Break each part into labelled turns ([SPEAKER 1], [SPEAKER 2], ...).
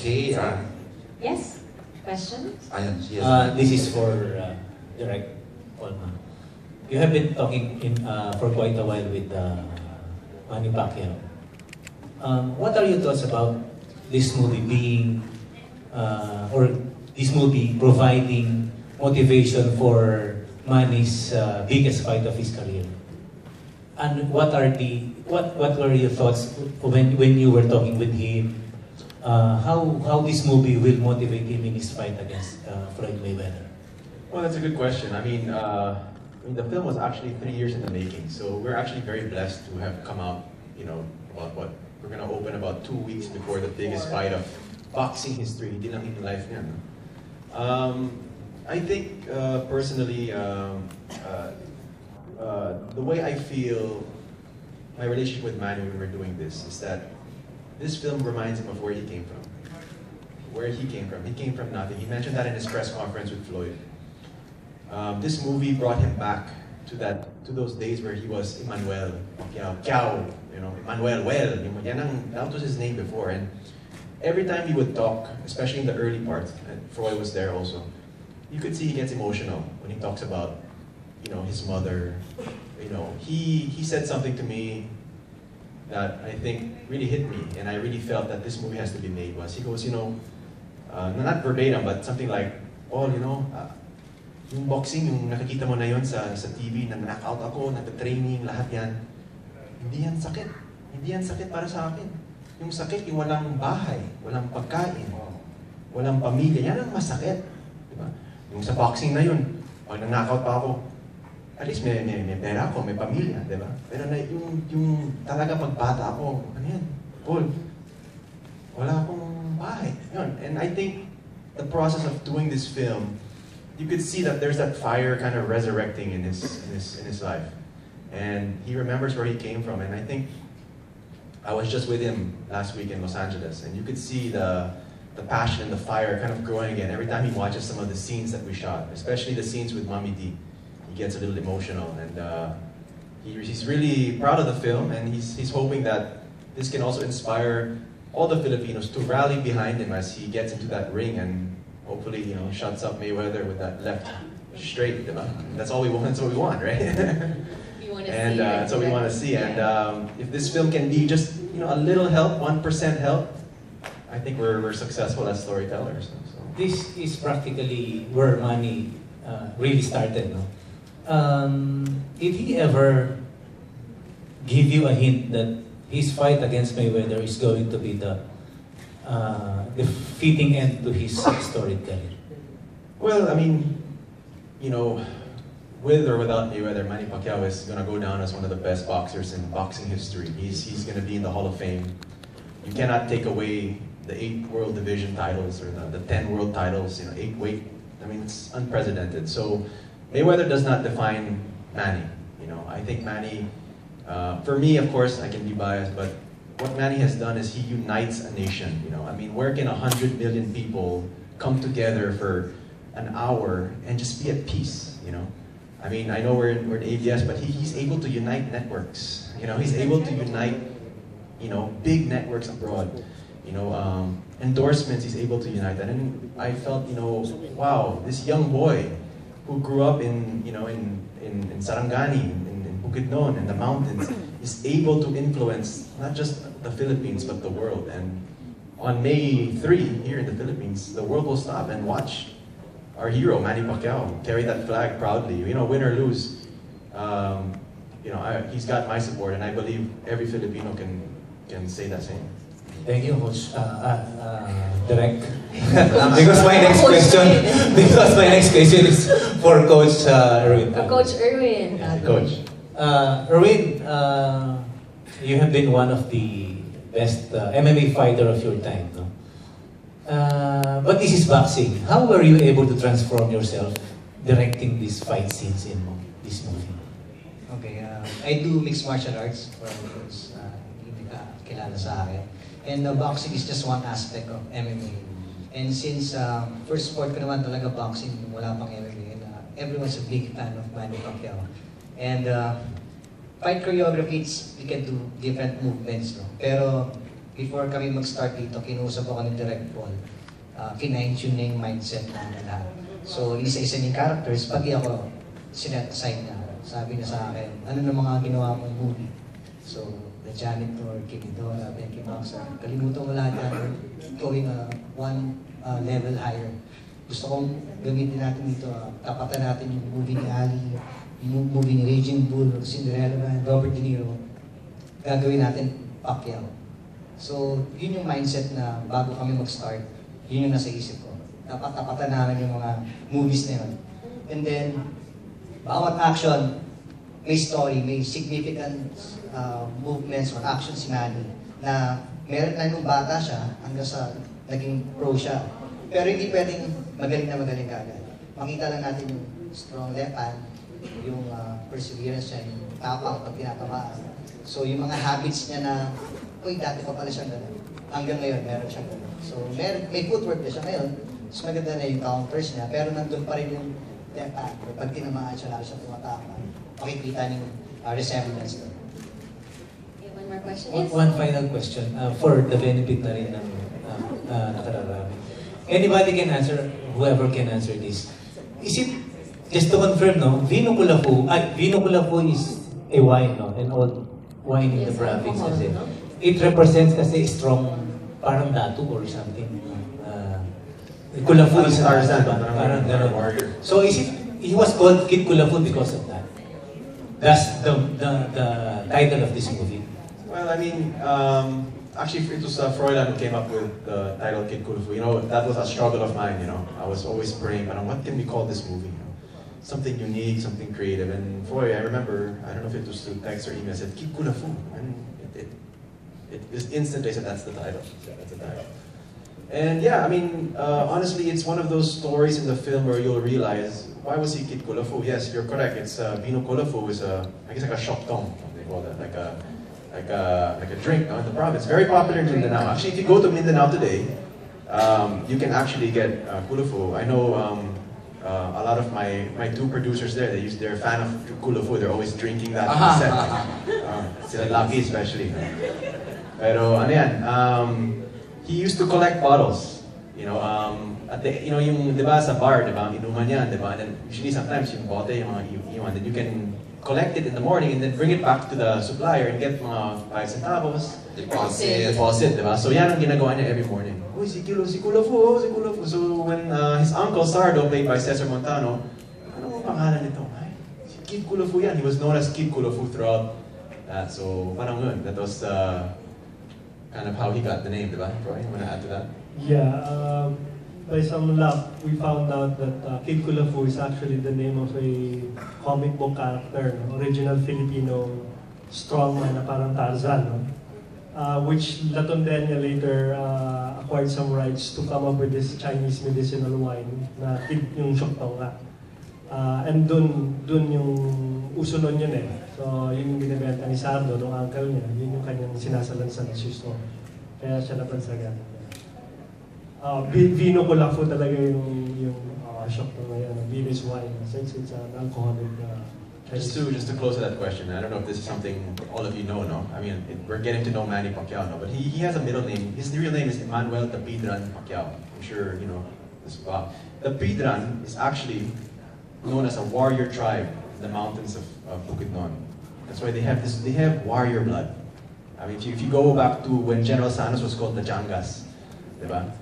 [SPEAKER 1] Okay.
[SPEAKER 2] Yes? Question?
[SPEAKER 3] Yes. This is for Direct Olma. You have been talking for quite a while with Manny Pacquiao. What are your thoughts about this movie being, or this movie providing motivation for Manny's biggest fight of his career? And what were your thoughts when you were talking with him? How this movie will motivate him in his fight against Floyd Mayweather?
[SPEAKER 4] Well, that's a good question. I mean, the film was actually 3 years in the making, so we're actually very blessed to have come out, about what? We're going to open about 2 weeks before the biggest fight of boxing history. Hindi lang in life niya, no? I think, personally, the way I feel my relationship with Manny when we're doing this is that this film reminds him of where he came from. He came from nothing. He mentioned that in his press conference with Floyd. This movie brought him back to those days where he was Emmanuel, Emmanuel Well. That was his name before. And every time he would talk, especially in the early parts, and Floyd was there also, you could see he gets emotional when he talks about, his mother. He said something to me that I think really hit me, and I really felt that this movie has to be made. He goes, not verbatim, but something like, yung boxing, yung nakikita mo na yun sa TV, na knockout ako, nagta-training, lahat yan, hindi yan sakit. Hindi yan sakit para sa akin. Yung sakit, yung walang bahay, walang pagkain, walang pamilya, yan ang masakit. Diba? Yung sa boxing na yun, pag na-knockout pa ako, at least may pera ako, may pamilya, diba? Pero yung talaga pagbata ako, ano yan, Paul, wala akong bahay. Yun. And I think the process of doing this film, you could see that there's that fire kind of resurrecting in his life. And he remembers where he came from. And I think I was just with him last week in Los Angeles, and you could see the passion and the fire kind of growing again every time he watches some of the scenes that we shot, especially the scenes with Mami D. He gets a little emotional, and he's really proud of the film, and he's hoping that this can also inspire all the Filipinos to rally behind him as he gets into that ring and hopefully, shuts up Mayweather with that left straight. That's all we want. That's what we want, right? And that's what we want to see. And if this film can be just a little help, 1% help, I think we're successful as storytellers. So.
[SPEAKER 3] This is practically where Manny really started, no? Did he ever give you a hint that his fight against Mayweather is going to be the fitting end to his storied career?
[SPEAKER 4] Well, I mean, with or without Mayweather, Manny Pacquiao is going to go down as one of the best boxers in boxing history. He's going to be in the Hall of Fame. You cannot take away the 8 world division titles or the 10 world titles, 8 weight. I mean, it's unprecedented. So Mayweather does not define Manny. I think Manny, for me, of course, I can be biased, but what Manny has done is he unites a nation. I mean, where can 100 million people come together for an hour and just be at peace? I mean, I know we're in ABS, but he's able to unite networks. He's able to unite, big networks abroad. Endorsements, he's able to unite that. And I felt, wow, this young boy who grew up in Sarangani, in Bukidnon, in the mountains, is able to influence not just the Philippines, but the world. And on May 3, here in the Philippines, the world will stop and watch our hero, Manny Pacquiao, carry that flag proudly. Win or lose, he's got my support, and I believe every Filipino can say that same.
[SPEAKER 3] Thank you, Coach. Direct. because my next question is for Coach Erwin.
[SPEAKER 2] For Coach Erwin.
[SPEAKER 4] Coach.
[SPEAKER 3] Erwin, you have been one of the best MMA fighter of your time, no? But this is boxing. How were you able to transform yourself directing these fight scenes in this movie?
[SPEAKER 5] Okay, I do mixed martial arts for those hindi kilala sa akin. And boxing is just one aspect of MMA. And since first sport ko naman talaga boxing, wala pang MMA, and everyone's a big fan of Manny Pacquiao. And fight choreography, we can do different movements, no? Pero before kami mag-start dito, kinusap ako ni Direct Paul. Kina-tune niya yung mindset namin lahat. So, isa-isa yung characters, pati ako, sinet aside niya. Sabi niya sa akin, ano na mga ginawa mong movie? So, The Janitor, Kimidora, Becky Boxer, kalimutan mo lahat yan, going one level higher. Gusto kong gamitin natin dito, tapatan natin yung movie ni Ali, yung movie ni Raging Bull, Cinderella Man, Robert De Niro, gagawin natin Pacquiao. So, yun yung mindset na bago kami mag-start, yun yung nasa isip ko. Dapat tapatan namin yung mga movies na yun. And then, bawat action, may story, may significant movements or action si Manny na meron na nung bata siya hanggang sa naging pro siya. Pero hindi pwedeng magaling na magaling kagad. Makita lang natin yung strong left hand, yung perseverance niya, yung tapang pag tinatamaan. So yung mga habits niya na, uy, dati pa pala siyang gano'n. Hanggang ngayon, meron siyang gano'n. So may footwork na siya ngayon. Mas maganda na yung counters niya, pero nandun pa rin yung left hand. Pag tinamaan siya, lalo siya tumatama. Makikita niyo resemblance doon.
[SPEAKER 2] Okay, one more question.
[SPEAKER 3] One final question for the benefit na rin ng nakararami. Anybody can answer, whoever can answer this. Is it, just to confirm, no, Vino Kulafu is a wine, no? An old wine in the province kasi. It represents kasi strong, parang datu or something. Kulafu is
[SPEAKER 4] Tarzan,
[SPEAKER 3] parang
[SPEAKER 4] warrior.
[SPEAKER 3] So is it, he was called Kid Kulafu because of that? That's the title of this movie.
[SPEAKER 4] Well, I mean, actually, it was Froilan who came up with the title Kid Kulafu. You know, that was a struggle of mine, you know. I was always praying, what can we call this movie? You know? Something unique, something creative. And Froy, I remember, I don't know if it was through text or email, said, Kid Kulafu. And it was instantly, I said, that's the title. That's the title. And yeah, I mean, honestly, it's one of those stories in the film where you'll realize, why was he Kid Kulafu? Yes, you're correct. It's Vino Kulafu is I guess like a shoktong, they call that, like a drink, no, in the province. Very popular in Mindanao. Actually, if you go to Mindanao today, you can actually get Kulafu. I know a lot of my two producers there. They're a fan of Kulafu. They're always drinking that on the set. Sila Lucky especially. Pero ano yan? He used to collect bottles. You know, at the, you know, yung, di ba, sa bar, di ba, inuman yan, di ba? And then usually sometimes yung bote, yung mga iwan, then you can collect it in the morning and then bring it back to the supplier and get mga 5 centavos. Deposit, di ba? So yan ang ginagawa niya every morning. Uy, si Kulafu. So when his uncle Sardo, played by Cesar Montano, ano ang pangalan nito? Ay, si Kid Kulafu yan. He was known as Kid Kulafu throughout that. So parang yun, that was kind of how he got the name, di ba? Troy, you want to add to that?
[SPEAKER 1] Yeah, by some luck, we found out that Kid Kulafu is actually the name of a comic book character, no? Original Filipino strongman na parang Tarzan, no? Which Latondenia later acquired some rights to come up with this Chinese medicinal wine na yung shoktong nga. And dun yung uso nun yun eh. So yun yung binibenta ni Sardo, nung uncle niya, yun yung kanyang sinasalansan na suso. Kaya siya napansagan. Vino Kulafu talaga yung shoktong na yan, Venus wine, since it's an alcoholic.
[SPEAKER 4] Just to close that question, I don't know if this is something all of you know, no? I mean, we're getting to know Manny Pacquiao, no? But he has a middle name. His real name is Emmanuel Tapidran Pacquiao. I'm sure you know this about. The Tapidran is actually known as a warrior tribe in the mountains of Bukidnon. That's why they have this. They have warrior blood. I mean, if you go back to when General Sanos was called the Jangas, diba?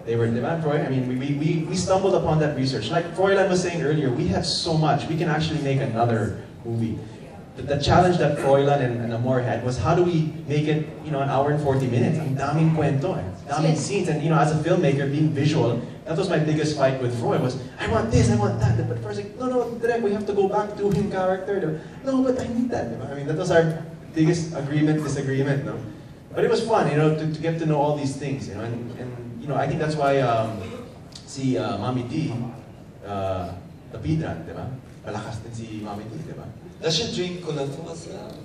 [SPEAKER 4] They were, diba, Troy? I mean, we stumbled upon that research. Like Froilan was saying earlier, we have so much. We can actually make another movie. The challenge that Froilan and Amor had was how do we make it, you know, 1 hour and 40 minutes? Ang daming kwento, daming scenes. And you know, as a filmmaker, being visual, that was my biggest fight with Froy was, I want this, I want that. But first, like, no, Direk, we have to go back to him character. No, but I need that. I mean, that was our biggest disagreement, no? But it was fun, you know, to get to know all these things, you know, and you know, I think that's why si Mami D, Tapidran, diba? Malakas din si Mami D, diba?
[SPEAKER 6] Does she drink Kulafu as well?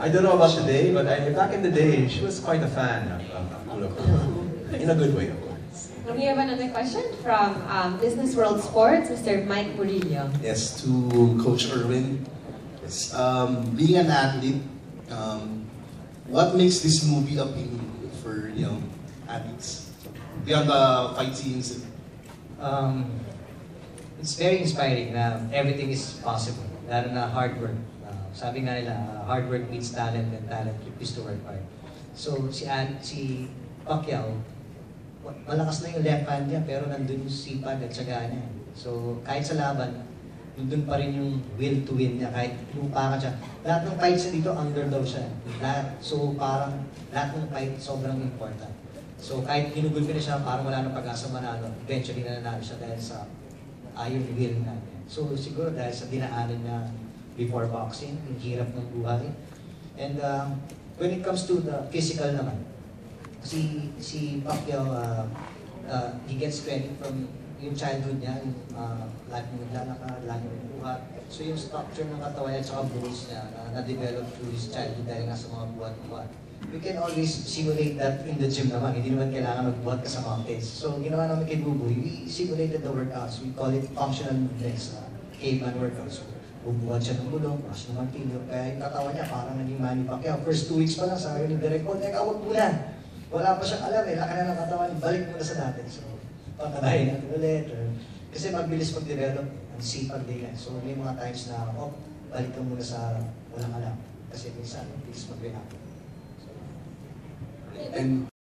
[SPEAKER 4] I don't know about today, but back in the day, she was quite a fan of Kulafu. In a good way, of course.
[SPEAKER 2] We have another question from Business World Sports, Mr. Mike Murillo.
[SPEAKER 6] Yes, to Coach Erwin. Yes, being an athlete,
[SPEAKER 7] what makes this movie appealing for athletes? Beyond the fight scenes.
[SPEAKER 5] It's very inspiring na everything is possible. Lalo na hard work. Sabi nga nila, hard work beats talent and talent used to work hard. So si Pacquiao, malakas na yung left hand niya pero nandun yung sipag at syaga niya. So kahit sa laban, nandun pa rin yung will to win niya kahit lupa ka siya. Lahat ng fights niya dito, underdog siya. So parang lahat ng fight sobrang important. So kahit ginugulpi na siya, parang wala nang pag-asa manalo, eventually nanalo siya dahil sa iron will natin. So siguro dahil sa dinaanan niya before boxing, yung hirap ng buhay. And when it comes to the physical naman, si Pacquiao, he gets training from yung childhood niya, lagi mo naglalakad, lagi mo buhat. So yung structure ng katawan niya at saka bones niya na-develop through his childhood dahil nga sa mga buhat-buhat. We can always simulate that in the gym naman. Hindi naman kailangan magbuhat ka sa mountains. So ginawa namin kay Buboy, we simulated the workouts. We call it functional movements, caveman workouts. So, bubuhat siya ng bulong, brush ng martilyo. Kaya yung katawan niya parang naging Manny Pacquiao. First 2 weeks pa lang, sabi ni Direk Paul, teka, huwag muna. Wala pa siyang alam laka na ng katawan, balik muna sa dati. So, patabahin natin ulit. Kasi mabilis mag-develop, ang sipag din yan. So may mga times na, balik ka muna sa walang alam. Kasi minsan, bilis mag-react. So,
[SPEAKER 7] And